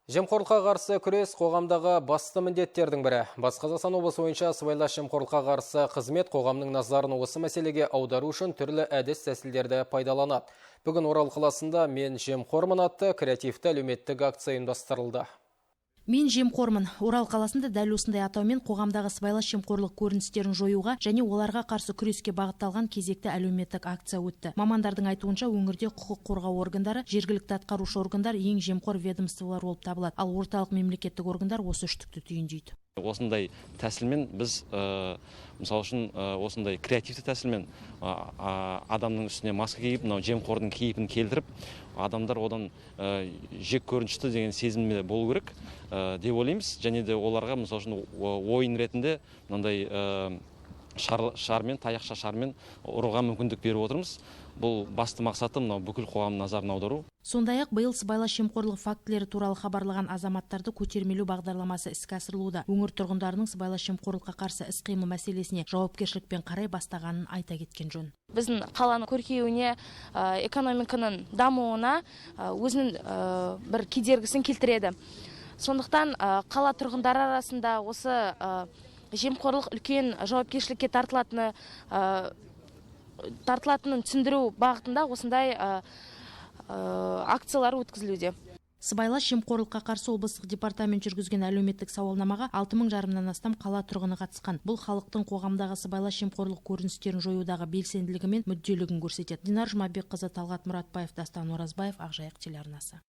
Жемқорлыққа қарсы күрес қоғамдағы басты міндеттердің бірі. Батыс Қазақстан облысы бойынша сыбайлас жемқорлыққа қарсы қызмет қоғамның назарын осы мәселеге аудару үшін түрлі әдіс-тәсілдерді пайдаланады. Бүгін Орал қаласында "Мен жемқормын" атты креативті әлеуметтік акция ұйымдастырылды. Мен жемқормын. Орал қаласында дәл осындай атаумен қоғамдағы сыбайлас жемқорлық көріністерін жоюға және оларға қарсы күреске бағытталған кезекті әлеуметтік акция өтті. Мамандардың айтуынша, өңірде құқық қорғау органдары, жергілікті атқарушы органдар ең жемқор ведомстволар болып табылады. Ал орталық мемлекеттік органдар осы үштікті түйіндейді. Осындай тәсілмен біз, мысалы үшін, осындай креативті тәсілмен адамның үстіне маска киіп, жемқордың кейпін келтіріп, адамдар одан жек көрінішті деген сезімде болу керек деп ойлаймыз. Және де оларға, мысалы үшін, ойын ретінде мынандай шармен, таяқша шармен ұруға мүмкіндік беріп отырмыз. Бұл басты мақсаты бүкіл қоғам назарын аудару. Сондай-ақ биыл сыбайлас жемқорлық фактілері туралы хабарлаған азаматтарды көтермелеу бағдарламасы іске асырылуда. Өңір тұрғындарының сыбайлас жемқорлыққа қарсы іс-қимыл мәселесіне жауапкершілікпен қарай бастағанын айта кеткен жөн. Біздің қаланың көркеюіне, экономиканың дамуына өзінің бір кедергісін келтіреді. Сондықтан қала тұрғындары арасында осы жемқорлық үлкен жауапкершілікке тартылатынын түсіндіру бағытында осындай акциялар өткізілуде. Сыбайлас жемқорлыққа қарсы облыстық департамент жүргізген әлеуметтік сауалнамаға 6,5 мыңнан астам қала тұрғыны қатысқан. Бұл халықтың қоғамдағы сыбайлас жемқорлық көріністерін жоюдағы белсенділігі мен мүдделігін көрсетеді. Динар Жұмабекқызы, Талғат Мұратбаев, Дастан Оразбаев, Ақжайық телеарнасы.